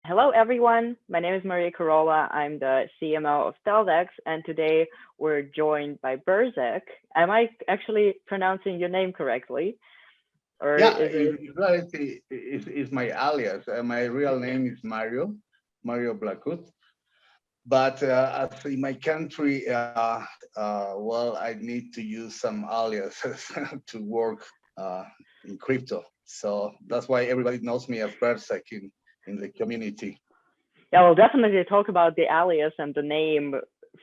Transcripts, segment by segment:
Hello, everyone. My name is Maria Corolla. I'm the CMO of StealthEX, and today we're joined by Berzeck. Am I actually pronouncing your name correctly? Or Yeah, is it? in reality, is my alias. My real name is Mario Blacutt. But as in my country, well, I need to use some aliases to work uh, in crypto. So that's why everybody knows me as Berzeck in the community. Yeah, we'll definitely talk about the alias and the name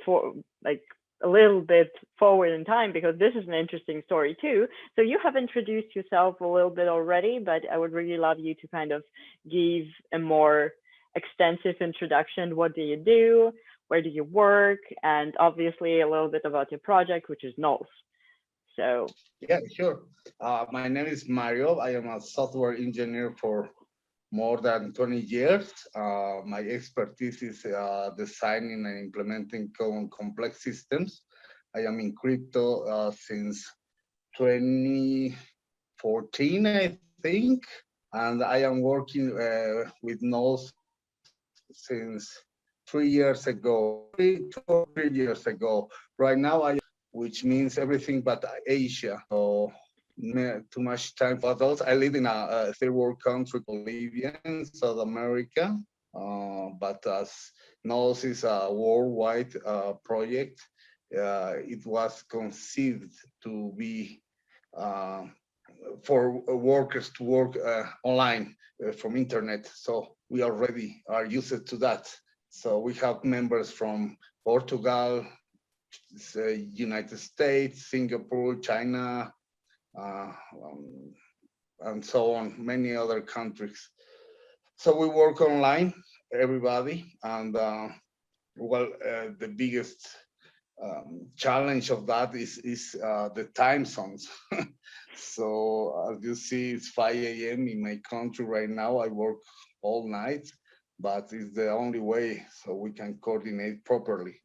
for like a little bit forward in time because this is an interesting story too. So you have introduced yourself a little bit already, but I would really love you to kind of give a more extensive introduction. What do you do? Where do you work? And obviously a little bit about your project, which is NULS. So Yeah, sure. My name is Mario. I am a software engineer for more than 20 years. My expertise is designing and implementing complex systems. I am in crypto since 2014, I think, and I am working with NOS since 3 years ago, 2 or 3 years ago. Right now, which means everything but Asia. So too much time for those. I live in a third world country, Bolivia, in South America. But as NOS is a worldwide project, it was conceived to be uh, for workers to work online from internet. So we already are used to that. So we have members from Portugal, United States, Singapore, China, uh, um, and so on, many other countries. So we work online, everybody, and the biggest challenge of that is the time zones. So as you see, it's 5 a.m. in my country right now. I work all night, but it's the only way so we can coordinate properly.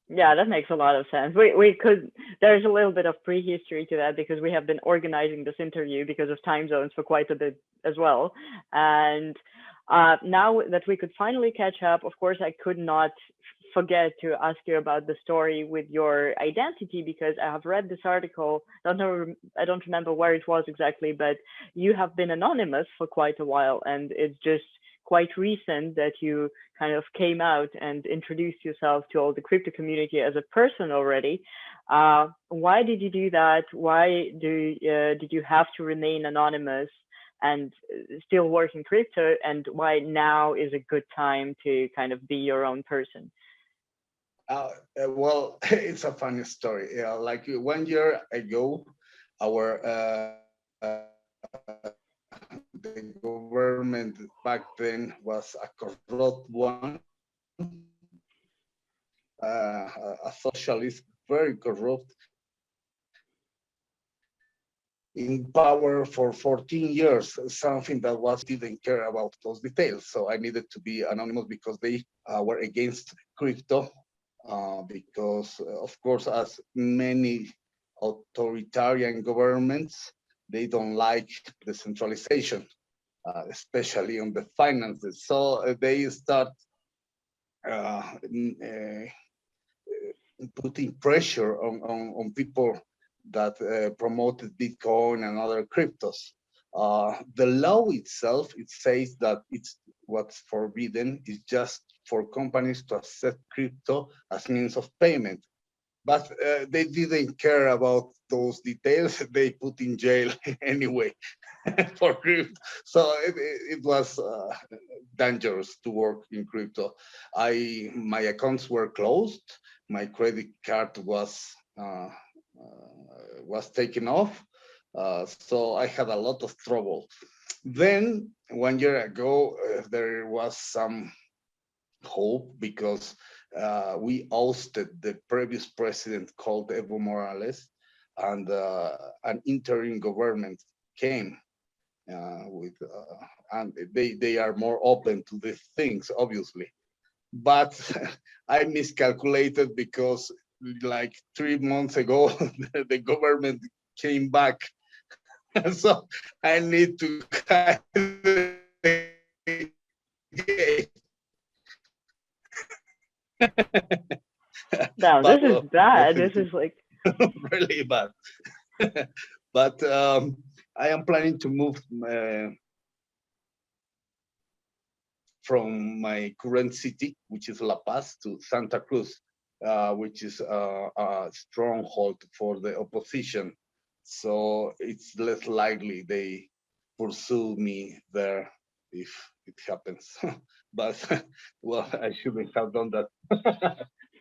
yeah, that makes a lot of sense. We could there's a little bit of prehistory to that because we have been organizing this interview because of time zones for quite a bit as well. And now that we could finally catch up, of course, I could not forget to ask you about the story with your identity because I have read this article. I don't remember where it was exactly, but you have been anonymous for quite a while, and it's just quite recent that you kind of came out and introduced yourself to all the crypto community as a person already. Why did you do that? Why did you have to remain anonymous and still work in crypto? And why now is a good time to kind of be your own person? Well, it's a funny story. Yeah, like 1 year ago, our the government back then was a corrupt one, a socialist, very corrupt, in power for 14 years, something that was didn't care about those details. So I needed to be anonymous because they were against crypto. Because, of course, as many authoritarian governments, they don't like decentralization, especially on the finances. So they start uh, putting pressure on people that promoted Bitcoin and other cryptos. The law itself, it says that it's what's forbidden is just for companies to accept crypto as means of payment. But they didn't care about those details. They put in jail anyway for crypto. So it was dangerous to work in crypto. My accounts were closed. My credit card was taken off. So I had a lot of trouble. Then 1 year ago, there was some hope because we ousted the previous president called Evo Morales, and an interim government came and they are more open to these things, obviously. But I miscalculated because like 3 months ago, the government came back. So I need to hide Now, this but is bad. This definitely is like, really bad. But I am planning to move from my current city, which is La Paz, to Santa Cruz, which is a stronghold for the opposition. So it's less likely they pursue me there if it happens. But well, I shouldn't have done that.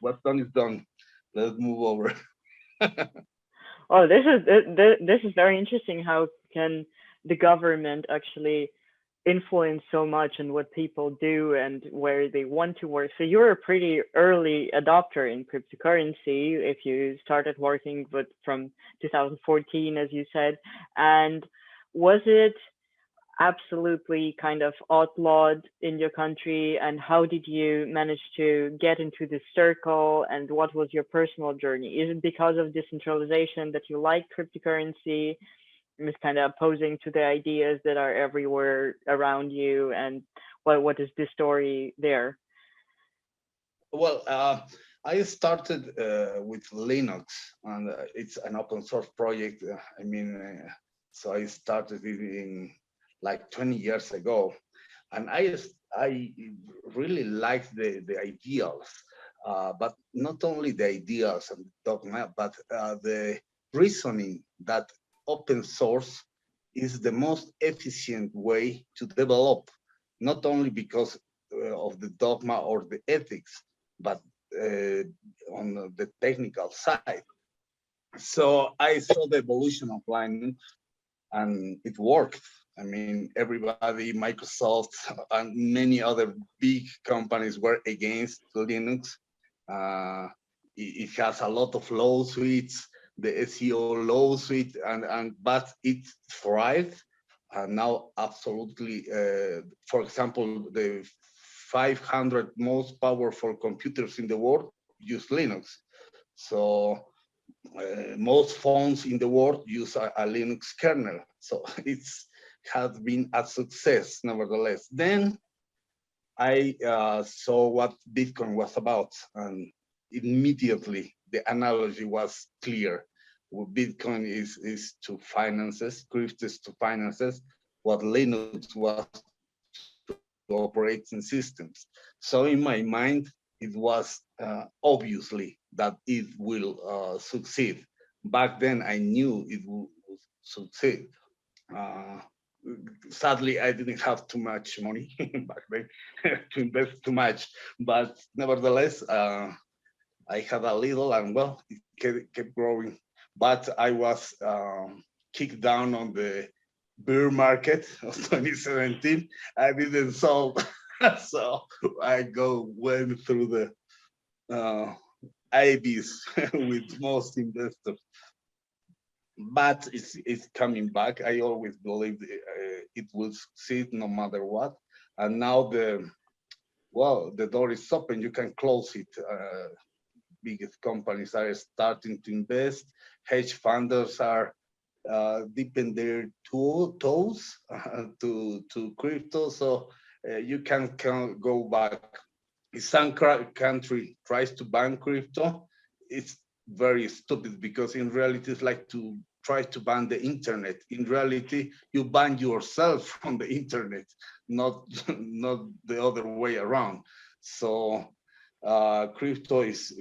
What's done is done. Let's move over. oh, this is very interesting. How can the government actually influence so much on what people do and where they want to work? So you're a pretty early adopter in cryptocurrency if you started working with from 2014, as you said. And was it absolutely kind of outlawed in your country, and how did you manage to get into this circle, and what was your personal journey? Is it because of decentralization that you like cryptocurrency, is kind of opposing to the ideas that are everywhere around you, and what is the story there? Well, I started with Linux, and it's an open source project. I mean, so I started it in like 20 years ago, and I really liked the ideals, but not only the ideals and dogma, but the reasoning that open source is the most efficient way to develop, not only because of the dogma or the ethics, but uh, on the technical side. So I saw the evolution of Linux, and it worked. I mean, everybody, Microsoft, and many other big companies were against Linux. Uh, it has a lot of lawsuits, the SEO lawsuit, and but it thrived. And now, absolutely, for example, the 500 most powerful computers in the world use Linux. So most phones in the world use a Linux kernel. So it's has been a success nevertheless. Then I saw what Bitcoin was about, and immediately the analogy was clear. Bitcoin is to finances, crypto is to finances, what Linux was to operating systems. So in my mind, it was obviously that it will succeed. Back then, I knew it would succeed. Uh, Sadly, I didn't have too much money back then to invest too much, but nevertheless, I had a little, and well, it kept growing. But I was kicked down on the bear market of 2017. I didn't solve, so I went through the IBs with most investors. But it's coming back. I always believed it will succeed no matter what. And now the door is open. You can close it. Biggest companies are starting to invest. Hedge funders are dipping their toes to crypto. So you can go back. If some country tries to ban crypto, it's very stupid, because in reality it's like to try to ban the internet. In reality, you ban yourself from the internet, not not the other way around. So crypto is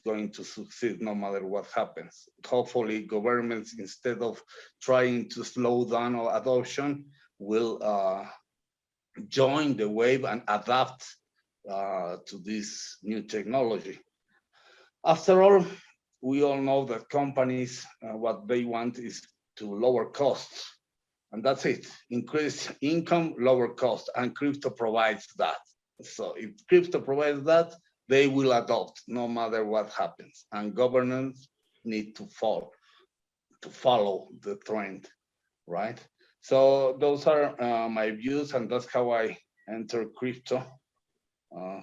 going to succeed no matter what happens. Hopefully, governments, instead of trying to slow down adoption, will join the wave and adapt to this new technology. After all, we all know that companies, what they want is to lower costs, and that's it. Increase income, lower cost, and crypto provides that. So if crypto provides that, they will adopt no matter what happens, and governments need to follow the trend, right? So those are my views, and that's how I entered crypto.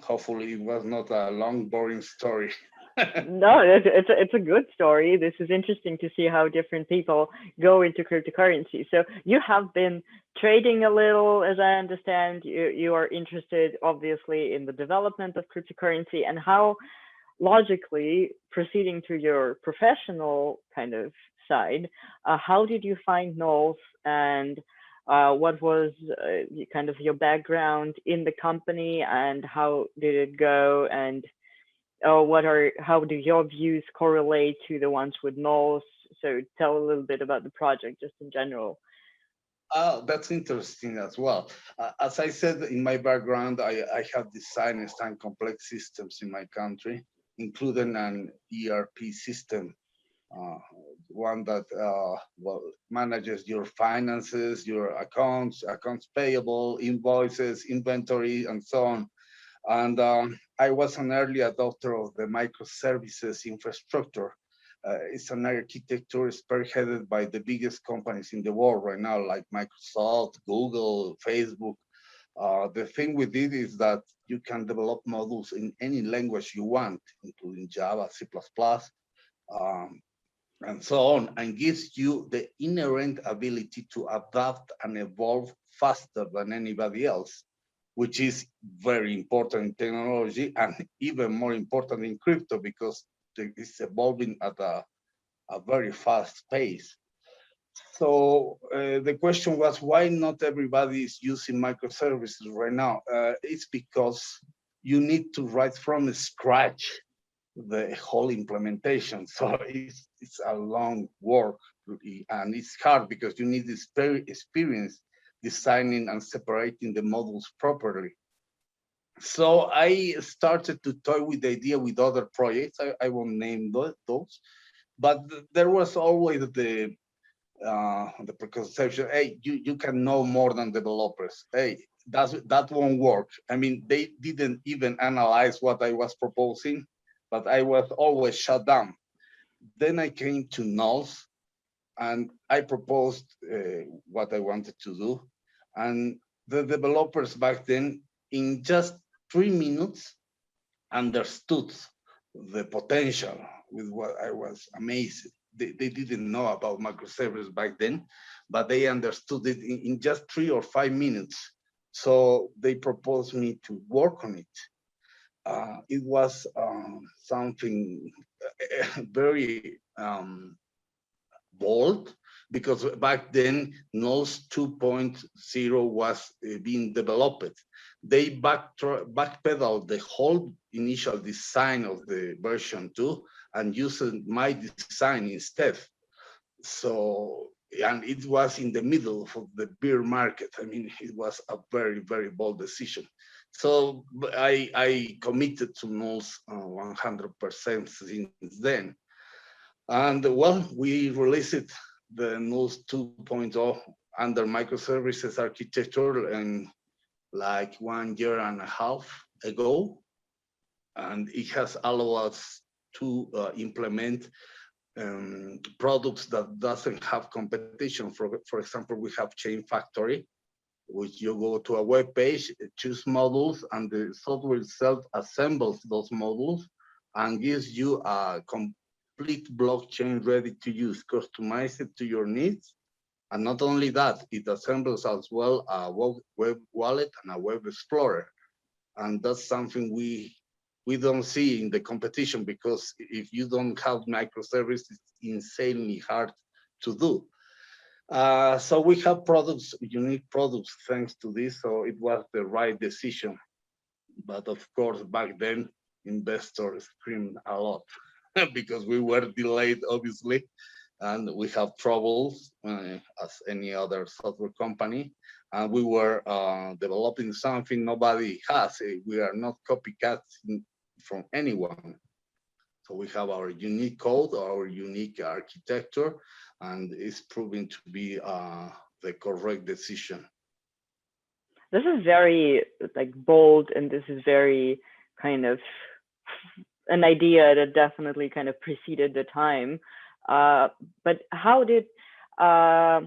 Hopefully, it was not a long, boring story. No, it's a good story. This is interesting to see how different people go into cryptocurrency. So you have been trading a little, as I understand. You are interested, obviously, in the development of cryptocurrency, and how logically proceeding to your professional kind of side, how did you find NULS, and what was kind of your background in the company, and how did it go, and how do your views correlate to the ones with NULS? So tell a little bit about the project just in general. Oh, that's interesting as well. As I said in my background, I have designed and designed complex systems in my country, including an ERP system, uh, one that well manages your finances, your accounts payable, invoices, inventory, and so on. And I was an early adopter of the microservices infrastructure. It's an architecture spearheaded by the biggest companies in the world right now, like Microsoft, Google, Facebook. The thing with it is that you can develop modules in any language you want, including Java, C++, um, and so on, and gives you the inherent ability to adapt and evolve faster than anybody else, which is very important in technology and even more important in crypto because it's evolving at a very fast pace. So the question was, why not everybody is using microservices right now? It's because you need to write from scratch the whole implementation. So it's a long work and it's hard because you need this very experience designing and separating the modules properly. So I started to toy with the idea with other projects. I won't name those, but there was always the preconception, hey, you can know more than developers. Hey, that won't work. I mean, they didn't even analyze what I was proposing, but I was always shut down. Then I came to NULS and I proposed what I wanted to do. And the developers back then, in just 3 minutes, understood the potential with what I was amazed. They didn't know about microservices back then, but they understood it in just 3 or 5 minutes. So they proposed me to work on it. It was something very bold because back then NOS 2.0 was being developed. They backpedaled the whole initial design of the version 2 and used my design instead. So, and it was in the middle of the bear market. I mean, it was a very, very bold decision. So I committed to NOS 100% since then. And well, we released the NULS 2.0 under microservices architecture in like 1.5 years ago. And it has allowed us to implement products that doesn't have competition. For example, we have Chain Factory, which you go to a web page, choose modules, and the software itself assembles those modules and gives you a complete blockchain ready to use, customize it to your needs. And not only that, it assembles as well a web wallet and a web explorer. And that's something we don't see in the competition because if you don't have microservices, it's insanely hard to do. So we have products, unique products, thanks to this. So it was the right decision. But of course, back then, investors screamed a lot because we were delayed, obviously, and we have troubles as any other software company. And we were developing something nobody has. We are not copycats from anyone. So we have our unique code, our unique architecture, and it's proving to be the correct decision. This is very like bold, and this is very kind of an idea that definitely kind of preceded the time. But how did I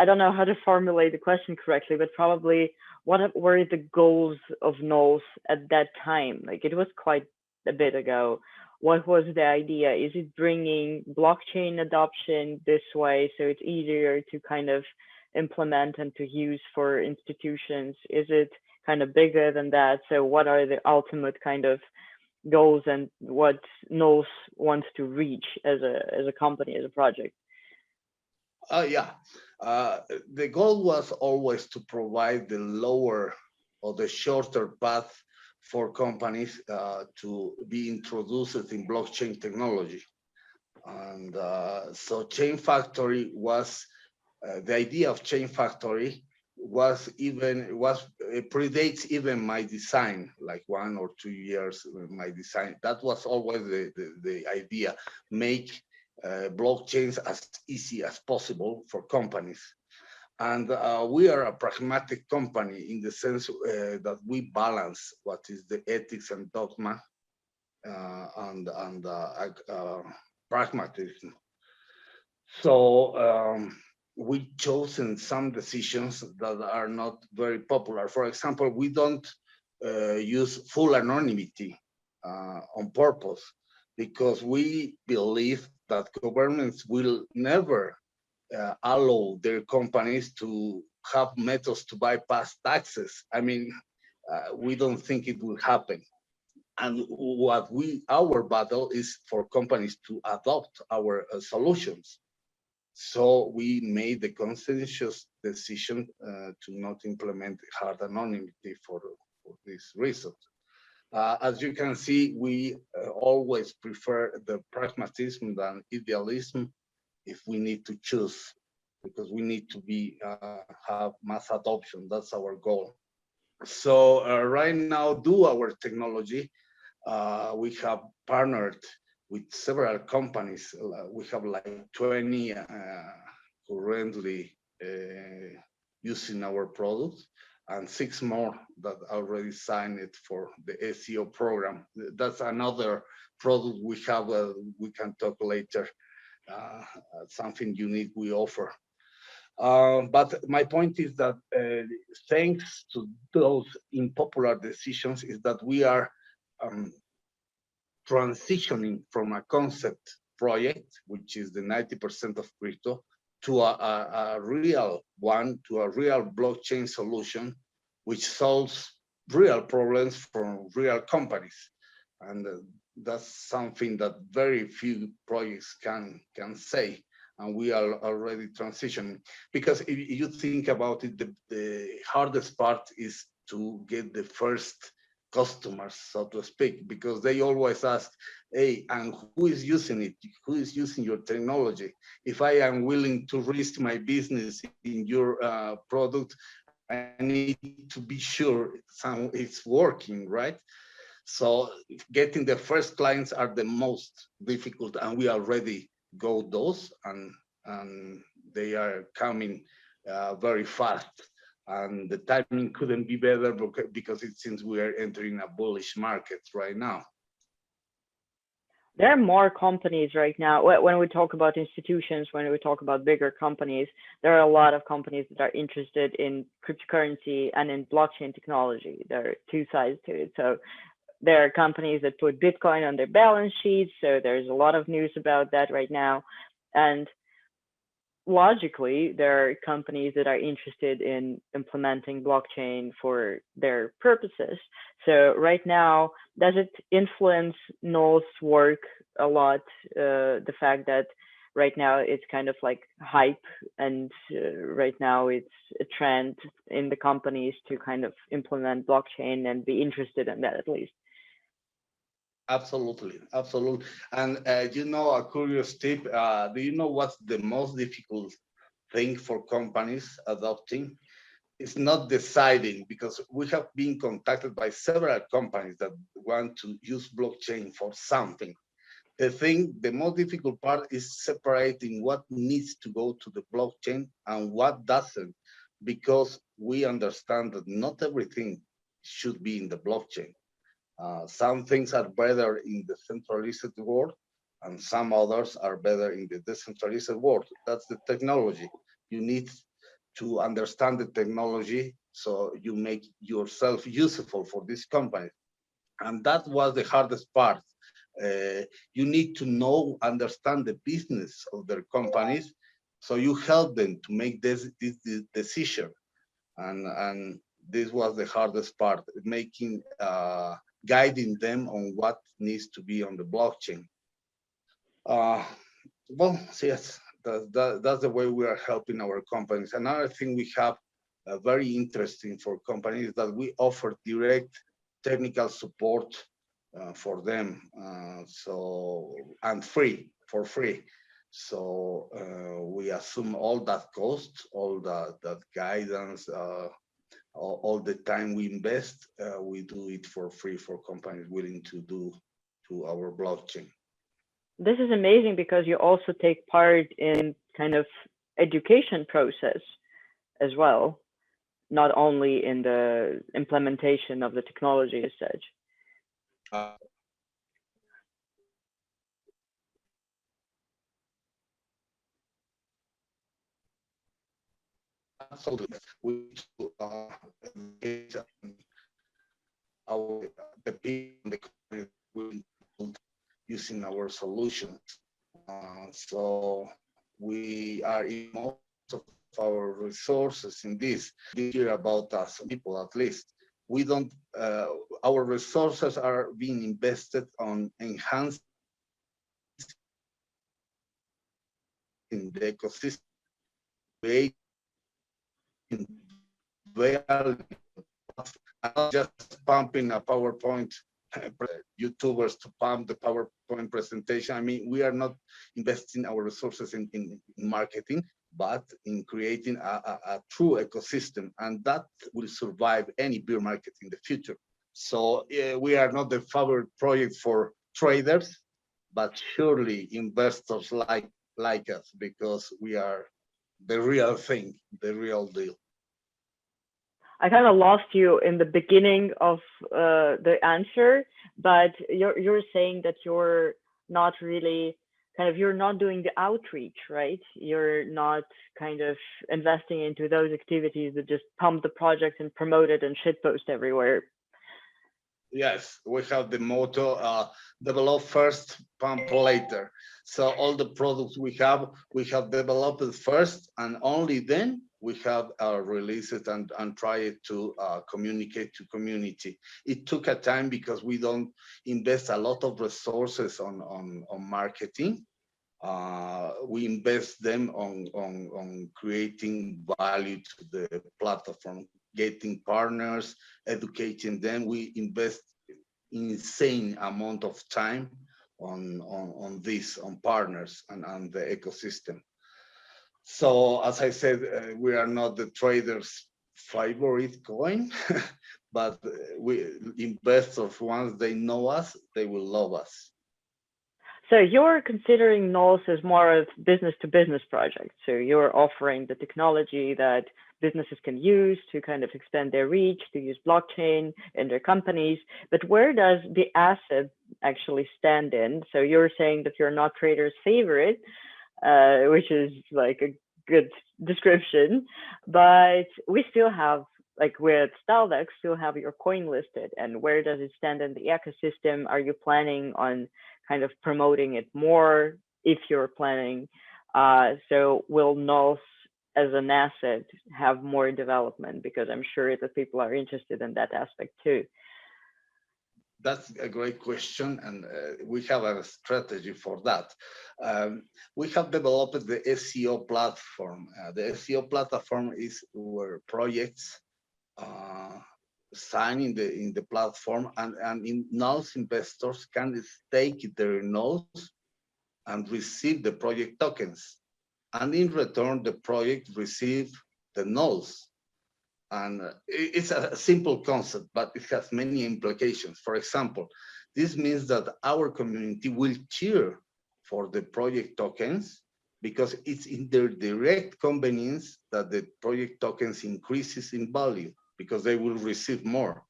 don't know how to formulate the question correctly, but probably what were the goals of NULS at that time? Like it was quite a bit ago. What was the idea? Is it bringing blockchain adoption this way so it's easier to kind of implement and to use for institutions? Is it kind of bigger than that. So what are the ultimate kind of goals and what NULS wants to reach as a company, as a project? Yeah, the goal was always to provide the lower or the shorter path for companies to be introduced in blockchain technology. And so Chain Factory was, the idea of Chain Factory was predates even my design, like 1 or 2 years my design. That was always the idea, make blockchains as easy as possible for companies. And we are a pragmatic company in the sense that we balance what is the ethics and dogma and pragmatism. So we chosen some decisions that are not very popular. For example, we don't use full anonymity on purpose because we believe that governments will never allow their companies to have methods to bypass taxes. I mean, we don't think it will happen. And our battle is for companies to adopt our solutions. So we made the conscientious decision to not implement hard anonymity for this reason. As you can see, we always prefer the pragmatism than idealism if we need to choose, because we need to have mass adoption. That's our goal. So right now, due our technology, we have partnered with several companies. We have like 20 currently using our product, and 6 more that already signed it for the SEO program. That's another product we have. We can talk later. Something unique we offer. But my point is that thanks to those unpopular decisions is that we are transitioning from a concept project, which is the 90% of crypto, to a real one, to a real blockchain solution, which solves real problems from real companies. And that's something that very few projects can say. And we are already transitioning. Because if you think about it, the hardest part is to get the first customers, so to speak, because they always ask, hey, and who is using it? Who is using your technology? If I am willing to risk my business in your product, I need to be sure it's working, right? So getting the first clients are the most difficult, and we already go those, and they are coming very fast. And the timing couldn't be better because it seems we are entering a bullish market right now. There are more companies right now. When we talk about institutions, when we talk about bigger companies, there are a lot of companies that are interested in cryptocurrency and in blockchain technology. There are two sides to it. So there are companies that put Bitcoin on their balance sheets. So there's a lot of news about that right now. And logically, there are companies that are interested in implementing blockchain for their purposes. So right now, does it influence NULS work a lot? The fact that right now it's kind of like hype, and right now it's a trend in the companies to kind of implement blockchain and be interested in that at least. Absolutely, absolutely. And you know, a curious tip, do you know what's the most difficult thing for companies adopting? It's not deciding, because we have been contacted by several companies that want to use blockchain for something. The most difficult part is separating what needs to go to the blockchain and what doesn't, because we understand that not everything should be in the blockchain. Some things are better in the centralized world, and some others are better in the decentralized world. That's the technology. You need to understand the technology so you make yourself useful for this company. And that was the hardest part. You need to understand the business of their companies, so you help them to make this decision. And this was the hardest part, making, guiding them on what needs to be on the blockchain. Well, yes, that's the way we are helping our companies. Another thing we have, very interesting for companies, that we offer direct technical support for them, and for free. So we assume all that cost, all that guidance, all the time we invest, we do it for free for companies willing to do to our blockchain. This is amazing because you also take part in kind of education process as well, not only in the implementation of the technology as such. Absolutely. We educate the people in the company using our solutions. So we are in most of our resources in this. They hear about us, people at least. We don't. Our resources are being invested on enhancing the ecosystem, creating value, not just pumping a PowerPoint, YouTubers to pump the PowerPoint presentation. I mean, we are not investing our resources in marketing, but in creating a true ecosystem, and that will survive any bear market in the future. So we are not the favorite project for traders, but surely investors like us, because we are the real thing, the real deal. I kind of lost you in the beginning of the answer, but you're saying that you're not really you're not doing the outreach, right? You're not kind of investing into those activities that just pump the project and promote it and shitpost everywhere. Yes, we have the motto, develop first, pump later. So all the products we have developed first, and only then we have released it and try it to communicate to community. It took a time because we don't invest a lot of resources on marketing. We invest them on creating value to the platform, getting partners, educating them. We invest insane amount of time on this, on partners and on the ecosystem. So as I said, we are not the traders' favorite coin, but we investors, once they know us, they will love us. So you're considering NULS as more of business-to-business project. So you're offering the technology that businesses can use to kind of expand their reach, to use blockchain in their companies. But where does the asset actually stand in? So you're saying that you're not traders' favorite, which is like a good description, but we still have, like with StealthEX, still have your coin listed. And where does it stand in the ecosystem? Are you planning on kind of promoting it more, if you're planning? So will NULS as an asset have more development? Because I'm sure that people are interested in that aspect too. That's a great question, and we have a strategy for that. We have developed the SEO platform. The SEO platform is where projects sign in the platform, and in NULS investors can stake their NULS and receive the project tokens, and in return the project receive the NULS. And it's a simple concept, but it has many implications. For example, this means that our community will cheer for the project tokens because it's in their direct convenience that the project tokens increases in value because they will receive more.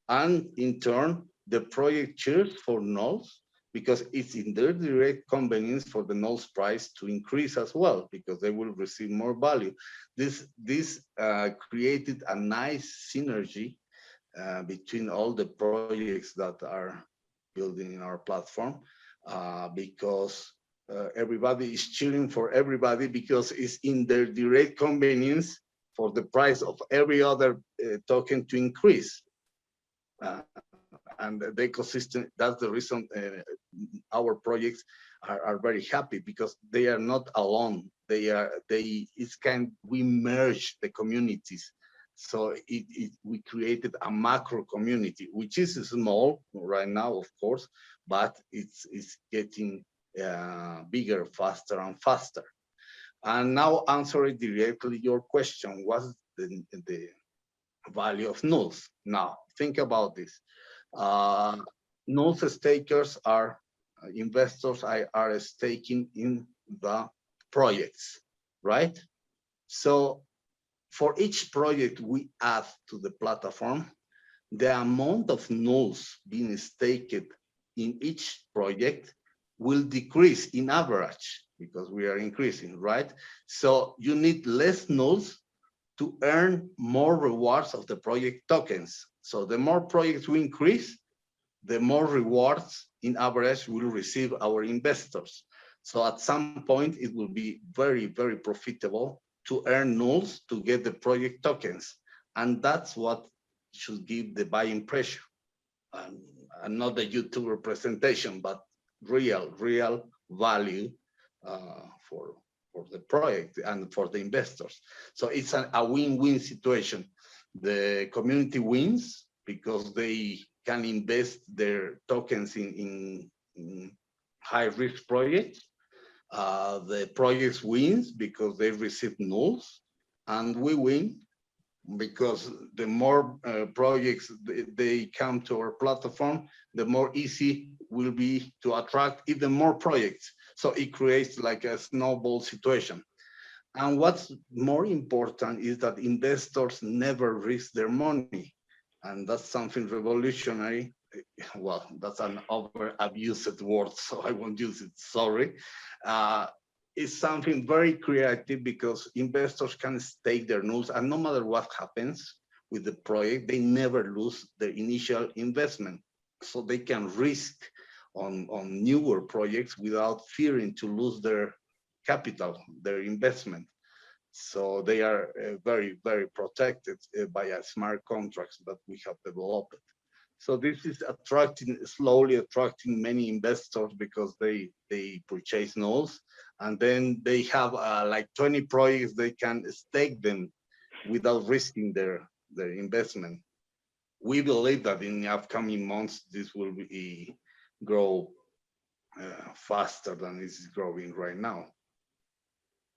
And in turn, the project cheers for NULS because it's in their direct convenience for the NULS price to increase as well because they will receive more value. This created a nice synergy between all the projects that are building in our platform because everybody is cheering for everybody because it's in their direct convenience for the price of every other token to increase. And the ecosystem, that's the reason our projects are very happy, because they are not alone. We merge the communities. So we created a macro community, which is small right now, of course, but it's getting bigger, faster and faster. And now answering directly your question, what's the value of NULS? Now, think about this. NULS stakers are investors are staking in the projects, right? So for each project we add to the platform, the amount of NULS being staked in each project will decrease in average, because we are increasing, right? So you need less NULS to earn more rewards of the project tokens. So the more projects we increase, the more rewards in average will receive our investors. So at some point, it will be very, very profitable to earn NULS to get the project tokens. And that's what should give the buying pressure. And not the YouTube representation, but real value for the project and for the investors. So it's a win-win situation. The community wins because they can invest their tokens in high-risk projects. The projects wins because they receive NULS, and we win because the more projects they come to our platform, the more easy will be to attract even more projects. So it creates like a snowball situation. And what's more important is that investors never risk their money. And that's something revolutionary. Well, that's an over-abused word, so I won't use it, sorry. It's something very creative because investors can stake their NULS, and no matter what happens with the project, they never lose their initial investment. So they can risk on newer projects without fearing to lose their capital, their investment. So they are very, very protected by smart contracts that we have developed. So this is slowly attracting many investors because they purchase NULS, and then they have like 20 projects they can stake them without risking their investment. We believe that in the upcoming months this will grow faster than it's growing right now.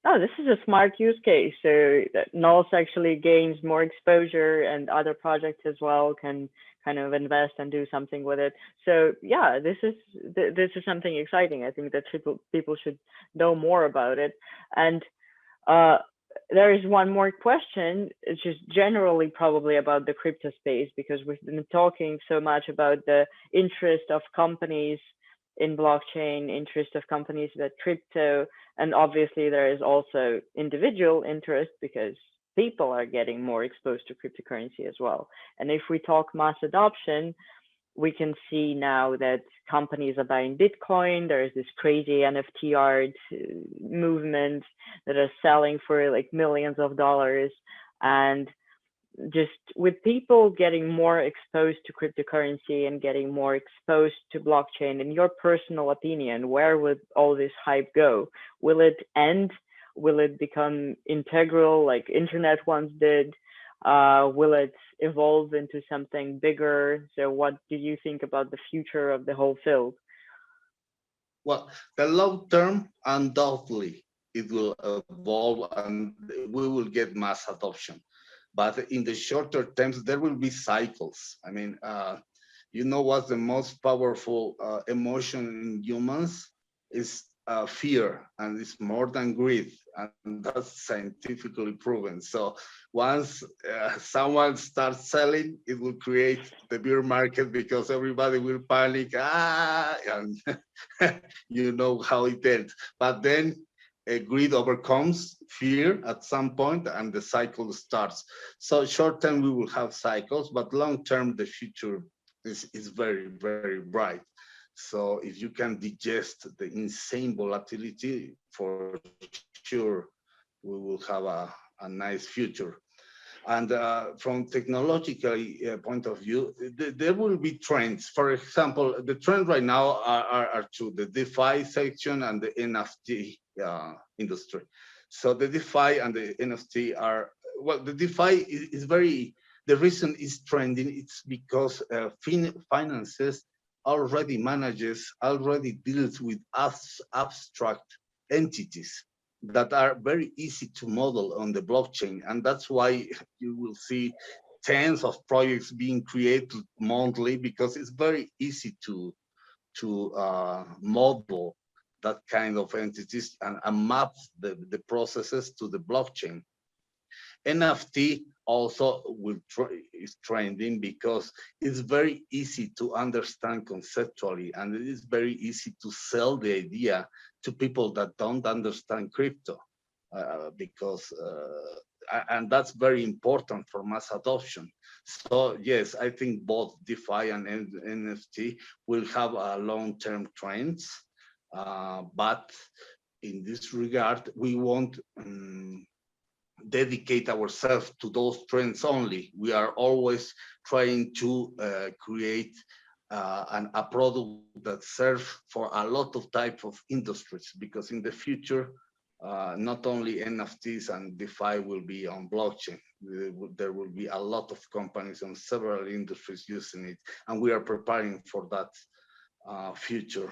Oh, this is a smart use case. So that NULS actually gains more exposure, and other projects as well can kind of invest and do something with it. So yeah, this is something exciting. I think that people should know more about it. And there is one more question. It's just generally probably about the crypto space, because we've been talking so much about the interest of companies in blockchain, interest of companies with crypto, and obviously there is also individual interest because people are getting more exposed to cryptocurrency as well. And if we talk mass adoption, we can see now that companies are buying Bitcoin. There is this crazy NFT art movement that are selling for like millions of dollars. And just with people getting more exposed to cryptocurrency and getting more exposed to blockchain, in your personal opinion, where would all this hype go? Will it end? Will it become integral like internet once did? Will it evolve into something bigger? So what do you think about the future of the whole field? Well, the long term, undoubtedly, it will evolve and we will get mass adoption. But in the shorter terms, there will be cycles. I mean, you know what's the most powerful emotion in humans is fear, and it's more than greed, and that's scientifically proven. So once someone starts selling, it will create the bear market because everybody will panic, and you know how it ends. But then greed overcomes fear at some point and the cycle starts. So short term, we will have cycles, but long term, the future is very, very bright. So if you can digest the insane volatility, for sure, we will have a nice future. And from technological point of view, there will be trends. For example, the trend right now are to the DeFi section and the NFT industry. So the DeFi and the NFT are, well, the DeFi is very, the reason it's trending, it's because finances already manages, already deals with abstract entities that are very easy to model on the blockchain. And that's why you will see tens of projects being created monthly, because it's very easy to model that kind of entities and map the processes to the blockchain. NFT also is trending because it's very easy to understand conceptually, and it is very easy to sell the idea to people that don't understand crypto, and that's very important for mass adoption. So yes, I think both DeFi and NFT will have long-term trends, but in this regard, we won't dedicate ourselves to those trends only. We are always trying to create a product that serves for a lot of type of industries, because in the future, not only NFTs and DeFi will be on blockchain. There will be a lot of companies on several industries using it, and we are preparing for that future.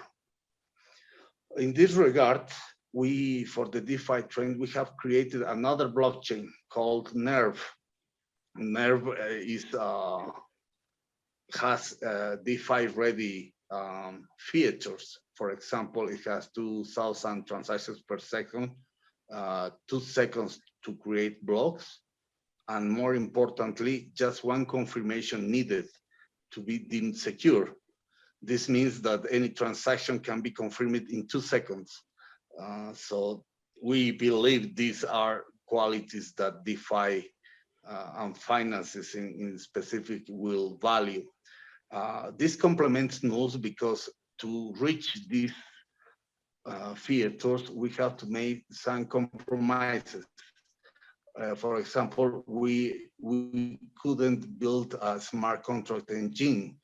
In this regard, for the DeFi trend, we have created another blockchain called Nerve. Nerve has DeFi ready features. For example, it has 2,000 transactions per second, 2 seconds to create blocks, and more importantly, just one confirmation needed to be deemed secure. This means that any transaction can be confirmed in 2 seconds. So we believe these are qualities that DeFi and finances in specific will value. This complements NULS because to reach these features, we have to make some compromises. For example, we couldn't build a smart contract engine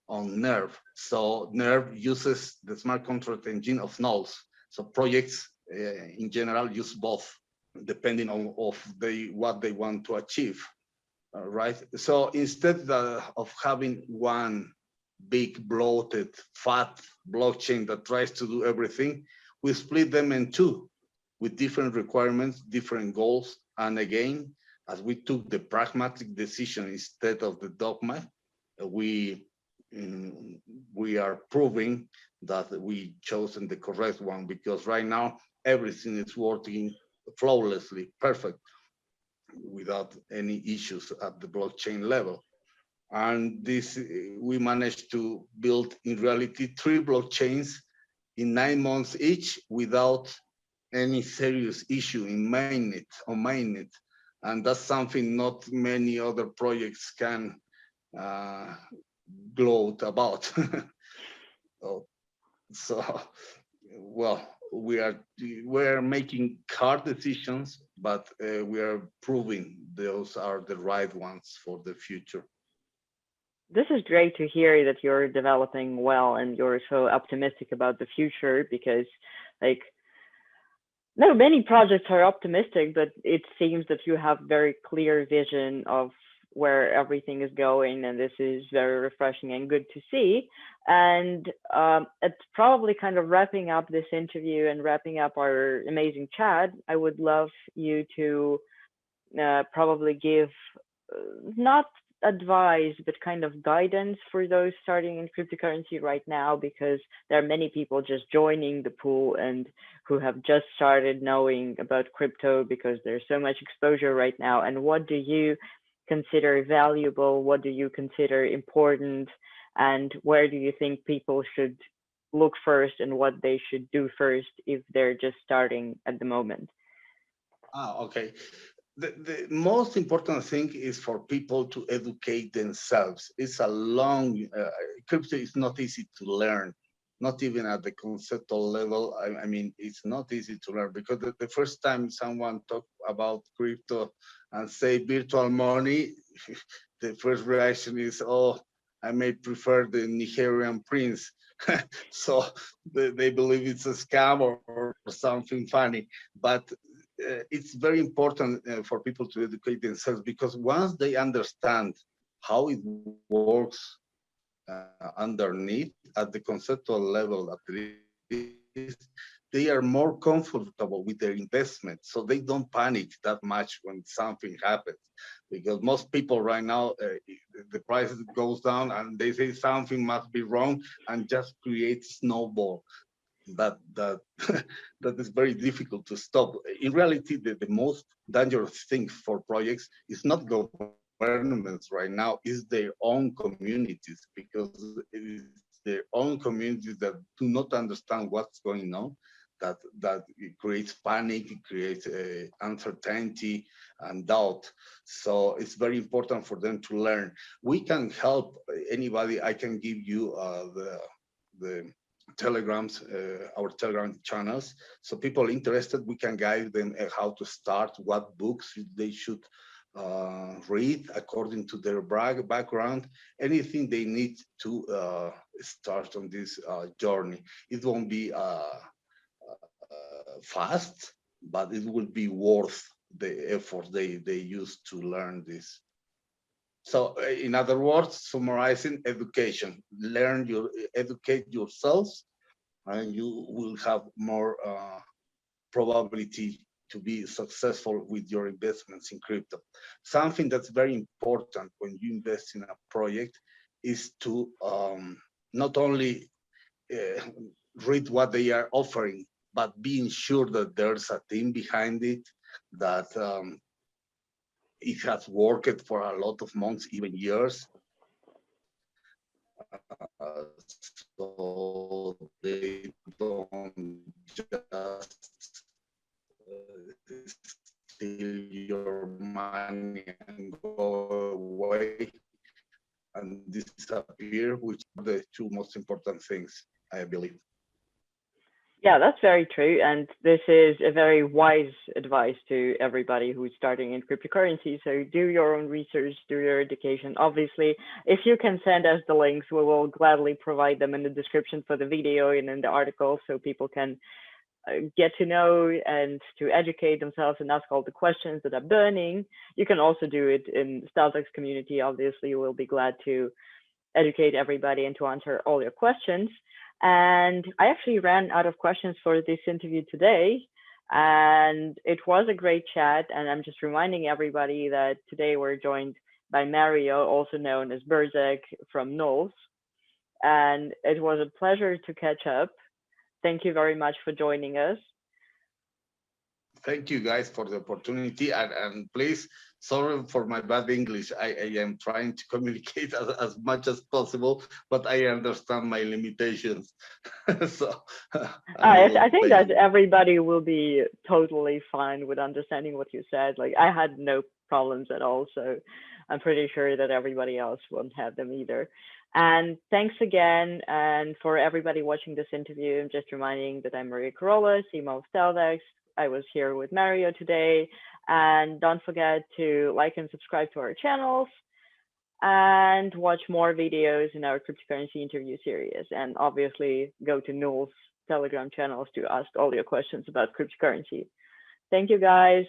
on Nerve. So Nerve uses the smart contract engine of NULS. So projects in general use both, depending on what they want to achieve, right? So instead of having one big bloated fat blockchain that tries to do everything, we split them in two with different requirements, different goals. And again, as we took the pragmatic decision instead of the dogma, we are proving that we chosen the correct one, because right now everything is working flawlessly, perfect, without any issues at the blockchain level. And this, we managed to build in reality 3 blockchains in 9 months each without any serious issue in mainnet. And that's something not many other projects can gloat about. So, well, we're making hard decisions, but we are proving those are the right ones for the future. This is great to hear that you're developing well and you're so optimistic about the future, because like, no, many projects are optimistic, but it seems that you have very clear vision of where everything is going, and this is very refreshing and good to see. And it's probably kind of wrapping up this interview and wrapping up our amazing chat. I would love you to probably give not advice, but kind of guidance for those starting in cryptocurrency right now, because there are many people just joining the pool and who have just started knowing about crypto because there's so much exposure right now. And what do you consider valuable? What do you consider important? And where do you think people should look first and what they should do first if they're just starting at the moment? Okay. The most important thing is for people to educate themselves. It's a long, crypto is not easy to learn. not even at the conceptual level. I mean, it's not easy to learn because the first time someone talk about crypto and say virtual money, the first reaction is, oh, I may prefer the Nigerian prince. So they believe it's a scam or something funny. But it's very important for people to educate themselves, because once they understand how it works underneath at the conceptual level, at least, they are more comfortable with their investment. So they don't panic that much when something happens, because most people right now, the price goes down and they say something must be wrong and just create snowball. That that is very difficult to stop. In reality, the most dangerous thing for projects is not governments right now, is their own communities, because it is their own communities that do not understand what's going on, that it creates panic, it creates uncertainty and doubt. So it's very important for them to learn. We can help anybody. I can give you the telegrams, our telegram channels. So people interested, we can guide them how to start, what books they should read according to their background, anything they need to start on this journey. It won't be fast, but it will be worth the effort they use to learn this. So in other words, summarizing, education, educate yourselves, and you will have more probability to be successful with your investments in crypto. Something that's very important when you invest in a project is to not only uh, read what they are offering, but being sure that there's a team behind it, that it has worked for a lot of months, even years. So they don't just steal your money and go away and disappear, which are the two most important things, I believe. Yeah, that's very true. And this is a very wise advice to everybody who's starting in cryptocurrency. So do your own research, do your education. Obviously, if you can send us the links, we will gladly provide them in the description for the video and in the article, so people can get to know and to educate themselves and ask all the questions that are burning. You can also do it in StealthEX community. Obviously, we'll be glad to educate everybody and to answer all your questions. And I actually ran out of questions for this interview today, and it was a great chat. And I'm just reminding everybody that today we're joined by Mario, also known as Berzeck from NULS. And it was a pleasure to catch up. Thank you very much for joining us. Thank you guys for the opportunity, and please, sorry for my bad English. I am trying to communicate as much as possible, but I understand my limitations. So I think that everybody will be totally fine with understanding what you said. Like, I had no problems at all, so I'm pretty sure that everybody else won't have them either. And thanks again. And for everybody watching this interview, I'm just reminding that I'm Maria Corolla, CMO of StealthEX. I was here with Mario today. And don't forget to like and subscribe to our channels and watch more videos in our cryptocurrency interview series. And obviously go to NULS Telegram channels to ask all your questions about cryptocurrency. Thank you, guys.